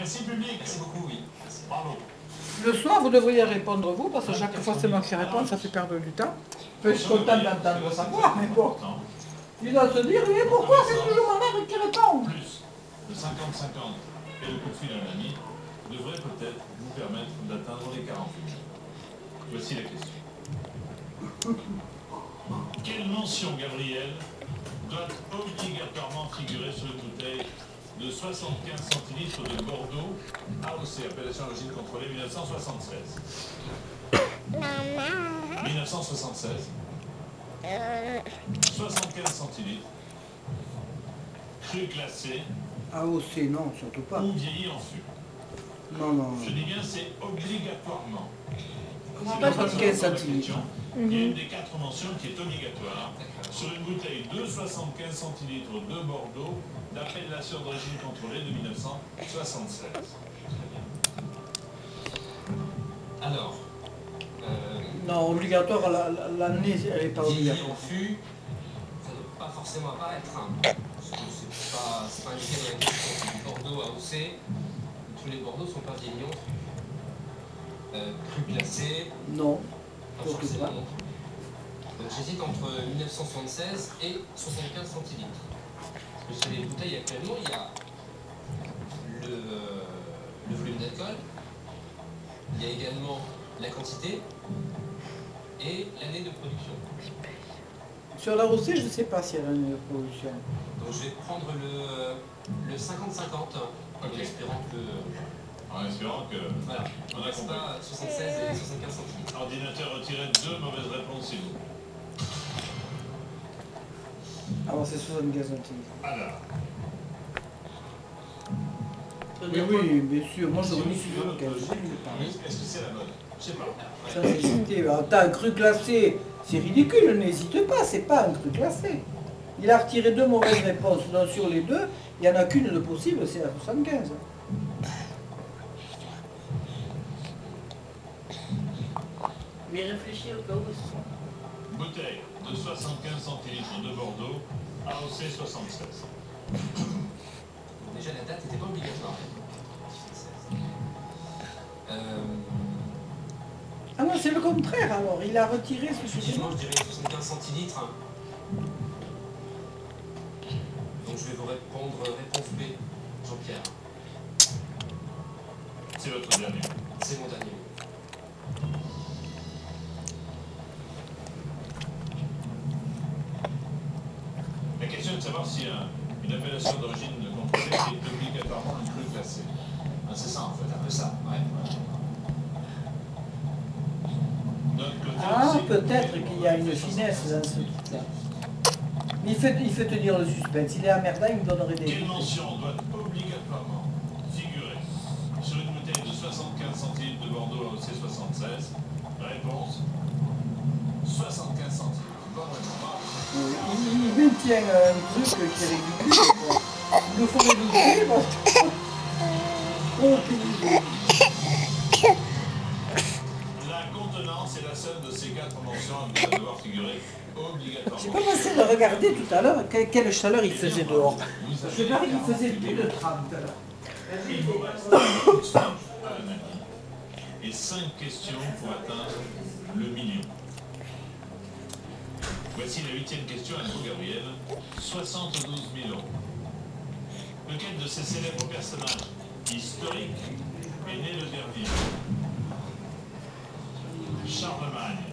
Merci public. Merci beaucoup, oui. Merci. Bravo. Le soir, vous devriez répondre vous, parce que chaque fois c'est moi qui réponds, ça fait perdre du temps. Je suis content d'entendre sa voix, mais bon. Il doit se dire, mais pourquoi c'est toujours ma mère qui répond? Plus le 50-50 et le coup de fil à un ami devrait peut-être vous permettre d'atteindre les 48. Voici la question. Quelle mention, Gabriel, doit obligatoirement figurer sur une bouteille de 75 centilitres de Bordeaux, AOC, appellation d'origine contrôlée, 1976. 1976. 75 centilitres. Cru classé AOC, non, surtout pas. ou vieilli en fût. Non, non. Je dis bien, c'est obligatoirement. Comment C'est pas 75 centilitres? Il y a une des 4 mentions qui est obligatoire sur une bouteille de 75 centilitres de Bordeaux d'appellation d'origine contrôlée de 1976. Alors, Non, obligatoire, l'année, elle n'est pas vieilli obligatoire. en fût, ça ne doit pas forcément apparaître. Parce que c'est pas indiqué dans la question. C'est du Bordeaux AOC. Tous les Bordeaux ne sont pas vieillis en fût. Cru classé, Non, pas surtout forcément pas. non plus. Donc j'hésite entre 1976 et 75 centilitres. Parce que sur les bouteilles actuellement, il y a le volume d'alcool, il y a également la quantité et l'année de production. Sur la rosée, je ne sais pas s'il y a l'année de production. Donc je vais prendre le 50-50 en Ok. espérant que... En espérant que... Voilà, On on a reste compris. pas 76 et 75 centilitres. Ordinateur retiré 2 mauvaises réponses, s'il vous plaît. Alors c'est 75 centilitres. Alors, Oui, oui, bien sûr. Moi, je si remis vous suivez notre 75. logique, est-ce que c'est la bonne? Je sais pas. Ça, c'est cité. Attends, un cru classé, c'est ridicule, n'hésite pas, c'est pas un cru classé. Il a retiré 2 mauvaises réponses. Donc, sur les 2, il n'y en a qu'une de possible, c'est la 75. Mais réfléchis au cas où. Bouteille de 75 centilitres de Bordeaux, AOC 76. Donc déjà la date n'était pas obligatoire. Ah non, c'est le contraire alors. Il a retiré ce Effectivement, je dirais 75 centilitres. Donc je vais vous répondre réponse B, Jean-Pierre. C'est votre dernier. C'est mon dernier. La question est de savoir si une appellation d'origine contrôlée est obligatoirement un cru classé. Ah, c'est ça en fait. C'est un peu ça, ouais. D'un côté, Ah, on sait que peut-être les qu'il y a une mauvais finesse sont dans ce truc-là. Il fait te dire le suspense. Il est emmerdant, il me donnerait des... Quelle mention doit obligatoirement figurer sur une bouteille de 75 centilitres de Bordeaux AOC 76? Réponse 75 centilitres. Bonne réponse. Il maintient un truc qui est ridicule. Quoi. Il nous faut réduire parce que... Oh, La contenance est la seule de ces 4 mentions qui va devoir figurer obligatoirement. j'ai pas pensé de regarder tout à l'heure quelle chaleur il faisait dehors. Vous Je avez parie qu'il faisait plus de 30 là. Il vous reste un coup de fil à un ami et 5 questions pour atteindre le million. Voici la 8e question à vous, Gabriel. 72 000 euros. Lequel de ces célèbres personnages historiques est né le dernier? Charlemagne,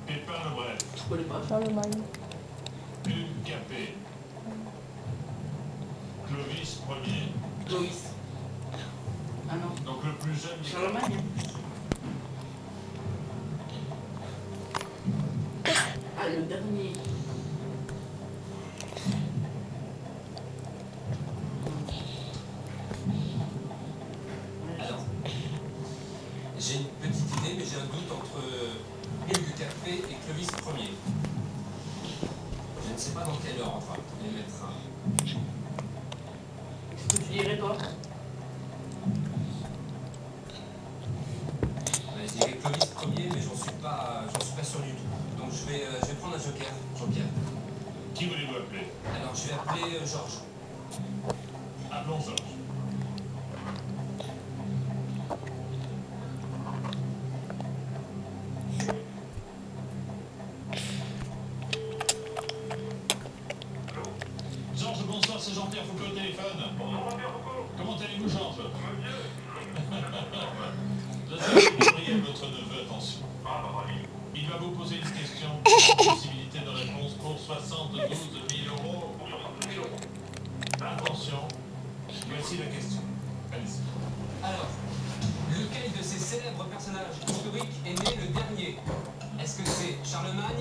Pépin le Bref, Je connais pas. Charlemagne. Hugues Capet, Clovis Ier. Clovis. Ah non. Donc le plus jeune des Charlemagne. Ah, le dernier. Alors, j'ai une petite idée, mais j'ai un doute entre Hugues Capet et Clovis Ier. Je ne sais pas dans quel ordre les mettre. Qu'est-ce que tu dirais toi? Je dirais Clovis Ier, mais j'en suis pas sûr du tout. Donc je vais prendre un joker, Jean-Pierre. Qui voulez-vous appeler? Alors je vais appeler Georges. Appelons Georges. Jean-Pierre Foucault au téléphone. Comment allez-vous, Georges? Je sais que Gabriel, votre neveu, attention. Il va vous poser une question. Possibilité de réponse pour 72 000 euros. Attention, voici la question. Allez-y. Alors, lequel de ces célèbres personnages historiques est né le dernier? Est-ce que c'est Charlemagne,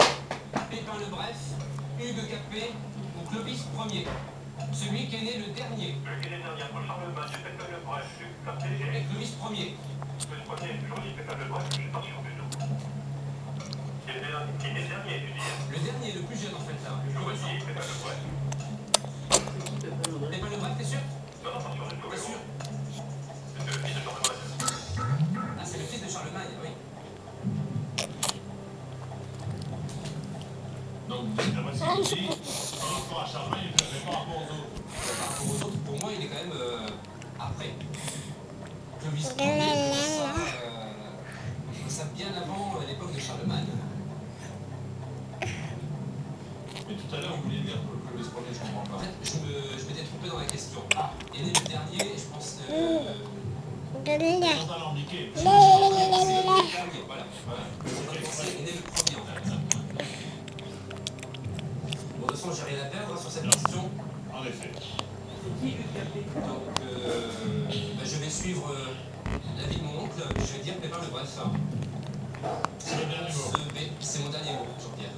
Pépin le Bref, Hugues Capet ou Clovis Ier? Celui qui est né le dernier. Celui qui est né le dernier, entre Charlemagne, Pépin le Bref, Hugues Capet Et Clovis Ier. Le premier, je dis Pépin le Bref, je suis pas sûr du tout. Qui est né le dernier, tu dis. Le dernier, le plus jeune en fait là. Le plus récent. Pépin le Bref. Pépin le Bref, t'es sûr? Non, pas sûr du tout. T'es sûr? C'est le fils de Charlemagne. Ah, c'est le fils de Charlemagne, oui. Donc, d'après ce qu'il dit, par rapport à Charlemagne, il ne fait pas rapport aux autres. Par rapport aux autres, pour moi, il est quand même après. Clovis Ier, ça bien avant l'époque de Charlemagne. Mais tout à l'heure, vous vouliez dire Clovis Ier, je comprends En pas. fait, je m'étais trompé dans la question. Ah, il est né le dernier, je pense. Dans un alambiqué. C'est le dernier, voilà. Il est né le premier en fait. Bon, de toute façon, j'ai rien à perdre sur cette question. En effet. C'est qui Hugues Capet? Donc, je vais suivre l'avis de mon oncle. Je vais dire Pépin le Bref. C'est le dernier mot. C'est mon dernier mot, Jean-Pierre.